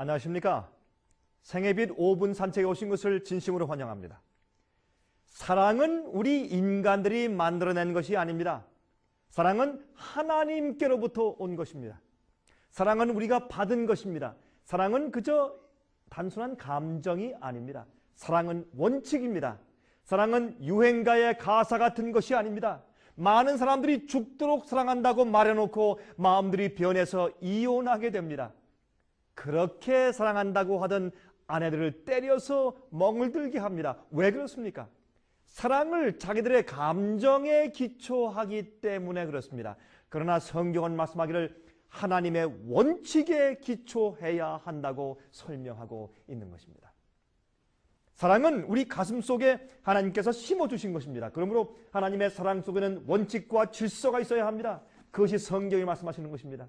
안녕하십니까? 생애빛 5분 산책에 오신 것을 진심으로 환영합니다. 사랑은 우리 인간들이 만들어낸 것이 아닙니다. 사랑은 하나님께로부터 온 것입니다. 사랑은 우리가 받은 것입니다. 사랑은 그저 단순한 감정이 아닙니다. 사랑은 원칙입니다. 사랑은 유행가의 가사 같은 것이 아닙니다. 많은 사람들이 죽도록 사랑한다고 말해놓고 마음들이 변해서 이혼하게 됩니다. 그렇게 사랑한다고 하던 아내들을 때려서 멍을 들게 합니다. 왜 그렇습니까? 사랑을 자기들의 감정에 기초하기 때문에 그렇습니다. 그러나 성경은 말씀하기를 하나님의 원칙에 기초해야 한다고 설명하고 있는 것입니다. 사랑은 우리 가슴 속에 하나님께서 심어주신 것입니다. 그러므로 하나님의 사랑 속에는 원칙과 질서가 있어야 합니다. 그것이 성경이 말씀하시는 것입니다.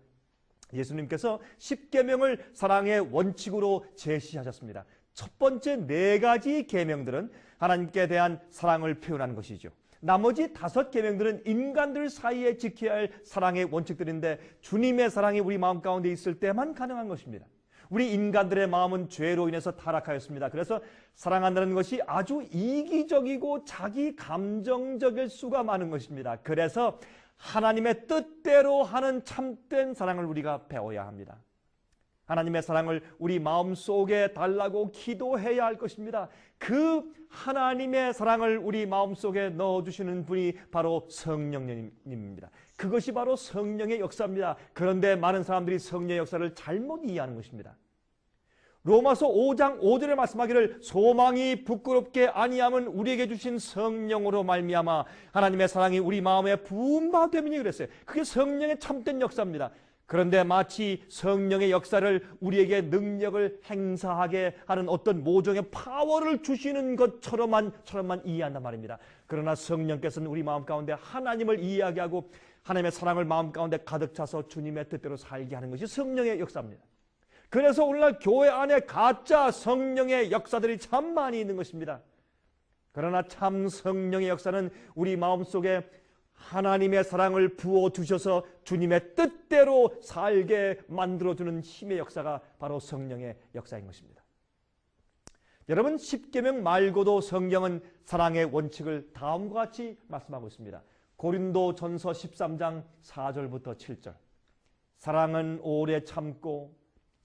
예수님께서 십계명을 사랑의 원칙으로 제시하셨습니다. 첫 번째 4가지 계명들은 하나님께 대한 사랑을 표현하는 것이죠. 나머지 5계명들은 인간들 사이에 지켜야 할 사랑의 원칙들인데 주님의 사랑이 우리 마음 가운데 있을 때만 가능한 것입니다. 우리 인간들의 마음은 죄로 인해서 타락하였습니다. 그래서 사랑한다는 것이 아주 이기적이고 자기 감정적일 수가 많은 것입니다. 그래서 하나님의 뜻대로 하는 참된 사랑을 우리가 배워야 합니다. 하나님의 사랑을 우리 마음속에 달라고 기도해야 할 것입니다. 그 하나님의 사랑을 우리 마음속에 넣어주시는 분이 바로 성령님입니다. 그것이 바로 성령의 역사입니다. 그런데 많은 사람들이 성령의 역사를 잘못 이해하는 것입니다. 로마서 5장 5절에 말씀하기를 소망이 부끄럽게 아니함은 우리에게 주신 성령으로 말미암아 하나님의 사랑이 우리 마음에 부은 바 됨이니 그랬어요. 그게 성령의 참된 역사입니다. 그런데 마치 성령의 역사를 우리에게 능력을 행사하게 하는 어떤 모종의 파워를 주시는 것처럼만 이해한단 말입니다. 그러나 성령께서는 우리 마음 가운데 하나님을 이해하게 하고 하나님의 사랑을 마음 가운데 가득 차서 주님의 뜻대로 살게 하는 것이 성령의 역사입니다. 그래서 오늘날 교회 안에 가짜 성령의 역사들이 참 많이 있는 것입니다. 그러나 참 성령의 역사는 우리 마음속에 하나님의 사랑을 부어주셔서 주님의 뜻대로 살게 만들어주는 힘의 역사가 바로 성령의 역사인 것입니다. 여러분, 십계명 말고도 성경은 사랑의 원칙을 다음과 같이 말씀하고 있습니다. 고린도전서 13장 4절부터 7절. 사랑은 오래 참고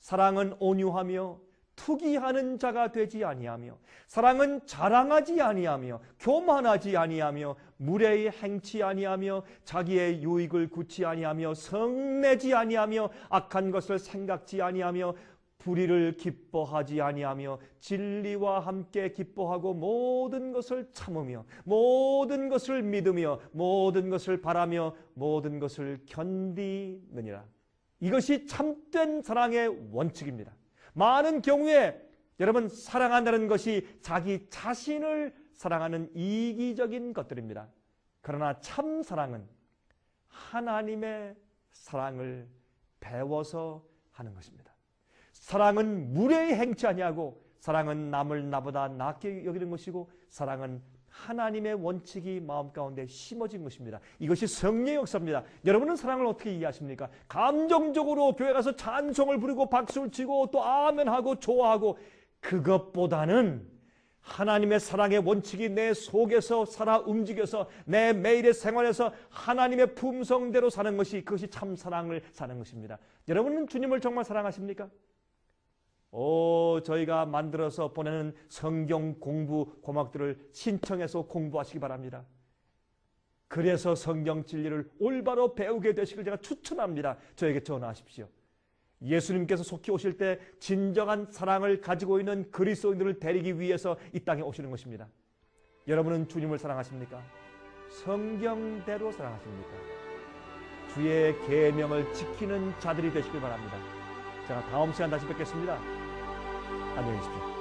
사랑은 온유하며 투기하는 자가 되지 아니하며 사랑은 자랑하지 아니하며 교만하지 아니하며 무례히 행치 아니하며 자기의 유익을 굳지 아니하며 성내지 아니하며 악한 것을 생각지 아니하며 불의를 기뻐하지 아니하며 진리와 함께 기뻐하고 모든 것을 참으며 모든 것을 믿으며 모든 것을 바라며 모든 것을 견디느니라. 이것이 참된 사랑의 원칙입니다. 많은 경우에 여러분, 사랑한다는 것이 자기 자신을 사랑하는 이기적인 것들입니다. 그러나 참 사랑은 하나님의 사랑을 배워서 하는 것입니다. 사랑은 무례히 행치 아니하고 사랑은 남을 나보다 낫게 여기는 것이고 사랑은 하나님의 원칙이 마음 가운데 심어진 것입니다. 이것이 성령의 역사입니다. 여러분은 사랑을 어떻게 이해하십니까? 감정적으로 교회 가서 찬송을 부르고 박수를 치고 또 아멘하고 좋아하고, 그것보다는 하나님의 사랑의 원칙이 내 속에서 살아 움직여서 내 매일의 생활에서 하나님의 품성대로 사는 것이, 그것이 참 사랑을 사는 것입니다. 여러분은 주님을 정말 사랑하십니까? 저희가 만들어서 보내는 성경 공부 고막들을 신청해서 공부하시기 바랍니다. 그래서 성경 진리를 올바로 배우게 되시길 제가 추천합니다. 저에게 전화하십시오. 예수님께서 속히 오실 때 진정한 사랑을 가지고 있는 그리스도인들을 데리기 위해서 이 땅에 오시는 것입니다. 여러분은 주님을 사랑하십니까? 성경대로 사랑하십니까? 주의 계명을 지키는 자들이 되시길 바랍니다. 제가 다음 시간 다시 뵙겠습니다. 안녕히 계십시오.